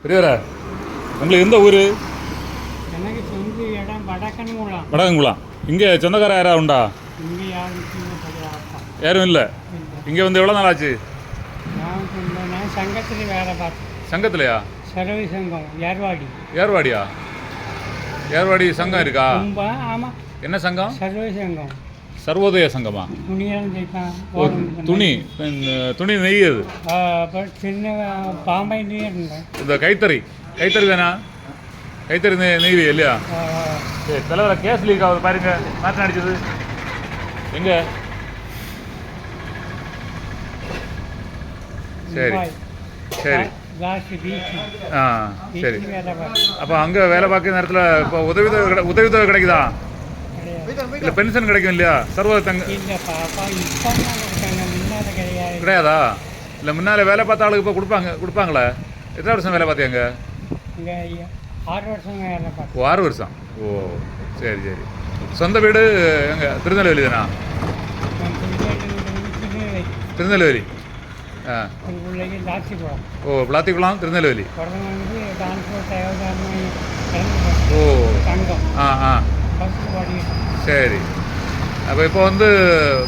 பெரியவரா உங்களுக்கு எந்த ஊர்? எனக்கு சொந்த இடம் வடக்கன்குளம். வடக்கன்குளம். இங்கே சொந்தக்கார யாராவது உண்டா? இங்கே யாரும் யாரும் இல்லை. இங்கே வந்து எவ்வளோ நாள் ஆச்சு? நான் சங்கத்தில் வேலை பார்த்தேன். சங்கத்திலையா? சர்வீ சங்கம் ஏர்வாடி. ஏர்வாடியா? ஏர்வாடி சங்கம் இருக்கா? ஆமாம். என்ன சங்கம்? சர்வீ சங்கம். சர்வோதய சங்கமா? துணி துணி நெய்யுது. அப்புறம் சின்ன பாம்பை நெய்யுங்க. இந்த கைத்தறி தானா? கைத்தறி நெய்வி இல்லையா? சரி தலைவர கேஸ் லீக் ஆகுது பாருங்க. மாற்றம் அடிச்சது எங்க? சரி சரி ஆ சரி. அப்போ அங்கே வேலை பார்க்குற நேரத்தில் இப்போ உதவித்தொகை கிடைக்குதா? இல்லை பென்ஷன் கிடைக்கும் இல்லையா? சர்வ தங்க கிடையாதா? இல்லை முன்னால் வேலை பார்த்த ஆளுக்கு இப்போ கொடுப்பாங்களே. எத்தனை வருஷம் வேலை பார்த்தியாங்க? 6 வருஷம் வேலை பார்த்தேன். ஓ 6 வருஷம். ஓ சரி சரி. சொந்த வீடு எங்கே? திருநெல்வேலி தானா? திருநெல்வேலி. ஆ ஓ விளாத்திக்குளம் திருநெல்வேலி. ஓ ஆ ஆ சரி. அப்போ இப்போ வந்து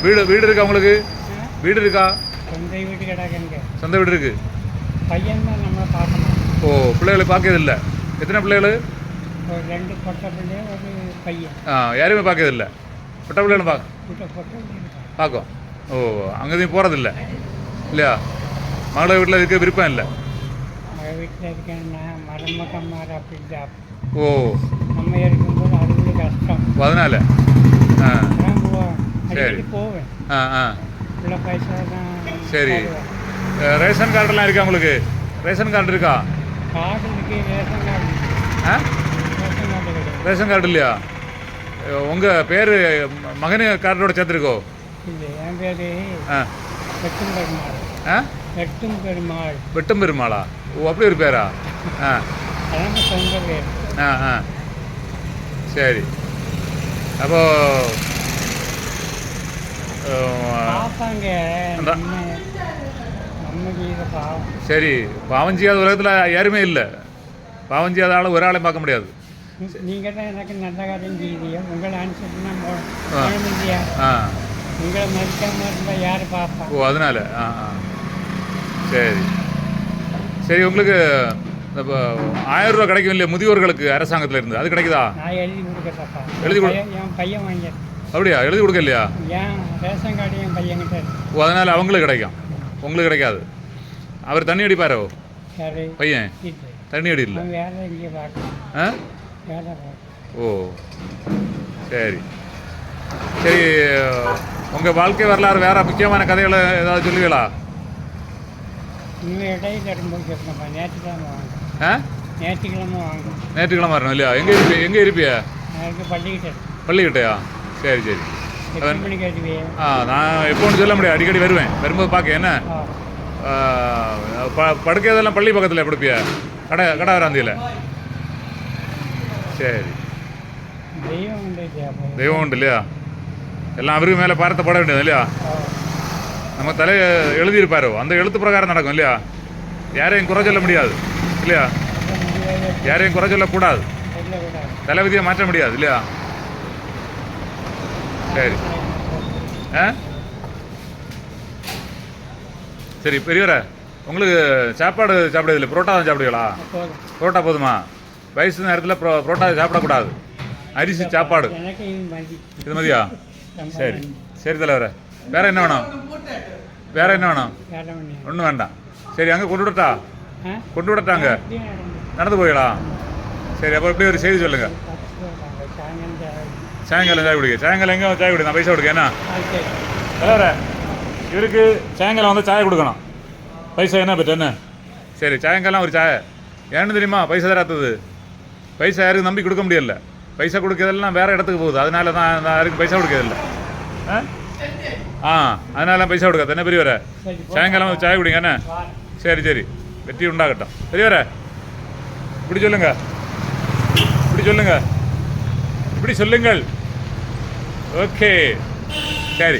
வீடு இருக்கா உங்களுக்கு? வீடு இருக்கா? சொந்த வீடு கிடக்குங்க. சொந்த வீடு இருக்கு. பையன் தான் நம்மளை பார்க்கணும். ஓ பிள்ளைகளை பார்க்கறதில்ல. எத்தனை பிள்ளைகள்? ஒரு 2 பொட்டை பிள்ளை ஒரு பையன். யாரையுமே பார்க்கறதில்ல. பொட்டை பிள்ளைகளும் பார்க்கும். ஓ அங்கே நீ போகிறதில்ல இல்லையா? மகளை வீட்டில் இருக்க விருப்பம் இல்லை. மகள் வீட்டில் இருக்கேன்னா மருமக்கம்மார் அப்படி. ஓ நம்ம இருக்கும்போது அது கஷ்டம். அதனால சரி போவேன். உள்ள பைசா தான். சரி. ரேஷன் கார்டெல்லாம் இருக்கா உங்களுக்கு? ரேஷன் கார்டு இருக்கா? கார்டு இருக்கு. Ration card. ரேஷன் கார்டு கிடையாது. ரேஷன் கார்டு இல்லையா? உங்கள் பேர் மகனு கார்டோட சேர்த்துருக்கோ? இல்லை என் பேர் வெட்டும் பெருமாள். வெட்டும் பெருமாள். வெட்டும் பெருமாளா? ஓ அப்படி ஒரு பேரா? அதான் சொந்த பேர். சரி. அப்போ பார்ப்பாங்க பாவம். சரி பாவம் செய்யாத உலகத்தில் யாருமே இல்லை. பாவம் செய்யாத ஆள் ஒரு ஆளையும் பார்க்க முடியாது. நீங்கள் தான் எனக்கு நல்ல காரியம் செய்தியோ. உங்களை அனுப்பிச்சுட்டுனா உங்களை மதிக்காமல் இருந்தால் யார் பார்ப்பா? ஓ அதனால சரி சரி. உங்களுக்கு இப்போ 1000 ரூபா கிடைக்கும் இல்லையா முதியோர்களுக்கு அரசாங்கத்தில் இருந்து? அது கிடைக்குதா? நான் எழுதி கொடுக்கறப்பா. எழுதி என் பையன் வாங்கிடுறேன். அப்படியா? எழுதி கொடுக்க இல்லையா? ஏன் ரேஷன் கார்டு என் பையன்கிட்ட இருக்கு. ஓ அதனால் அவங்களுக்கு கிடைக்கும், உங்களுக்கு கிடைக்காது. அவர் தண்ணி அடிப்பாரோ பையன்? தண்ணி அடி இல்லை. வேலை இங்கே பார்க்கலாம். வேலை பார்க்க. ஓ சரி சரி. உங்கள் வாழ்க்கை வரலாறு வேறு முக்கியமான கதைகளை ஏதாவது சொல்லுவீங்களா? இன்னும் இடையில இருக்கும்போது கேட்கணும்ப்பா. ஞாயிற்றுக்கிழமை வாங்க. ஞாயிற்றுக்கிழமை வாங்க. ஞாயிற்றுக்கிழமை வரணும் இல்லையா? எங்கே இருப்பியா? எனக்கு பள்ளிக்கிட்ட. பள்ளிக்கிட்டயா? சரி சரி. எத்தனை மணிக்கு வருவியே? நான் எப்போன்னு சொல்ல முடியாது. அடிக்கடி வருவேன். வரும்போது பார்க்க என்ன படுக்கிறதெல்லாம் பள்ளி பக்கத்தில் படுப்பியா? கடை வராந்தியில். சரி. தெய்வம் உண்டு. தெய்வம் உண்டு இல்லையா? எல்லாம் அவருக்கு மேலே பாரத்தை போட வேண்டியது இல்லையா? நம்ம தலையை எழுதியிருப்பாரோ அந்த எழுத்து பிரகாரம் நடக்கும் இல்லையா? யாரையும் குறை சொல்ல முடியாது இல்லையா? யாரையும் குறை சொல்லக்கூடாது. தலைவிதியை மாற்ற முடியாது இல்லையா? சரி சரி. பெரியவரா உங்களுக்கு சாப்பாடு சாப்பிடுறதில்லை? புரோட்டா தான் சாப்பிடுவீங்களா? புரோட்டா போதுமா? வயசு நேரத்தில் புரோட்டா சாப்பிடக்கூடாது. அரிசி சாப்பாடு இது மதியா? சரி சரி தலைவர. வேற என்ன வேணும்? வேற என்ன வேணும்? ஒன்றும் வேண்டாம். சரி அங்கே கொண்டு விடட்டாங்க. நடந்து போயிடலாம். சரி அப்போ எப்படி ஒரு செய்தி சொல்லுங்க. சாயங்காலம் சாய் குடிக்க. சாயங்காலம் எங்கே சாய் குடி? நான் பைசா கொடுக்க என்ன தலைவர? இவருக்கு சாயங்காலம் வந்து சாயை கொடுக்கணும். பைசா என்ன பெற்ற என்ன? சரி சாயங்காலம் ஒரு சாயை. ஏன்னு தெரியுமா? பைசா தராத்தது. பைசா யாருக்கு நம்பி கொடுக்க முடியல. பைசா கொடுக்கறதெல்லாம் வேறு இடத்துக்கு போகுது. அதனால தான் யாருக்கு பைசா கொடுக்கறதில்ல. அதனால பைசா கொடுக்காது. என்ன பெரியவர? சாயங்காலம் சாய் குடிங்க என்ன? சரி சரி. வெற்றி உண்டாகட்டும். பெரியவர இப்படி சொல்லுங்க. இப்படி சொல்லுங்கள். ஓகே சரி.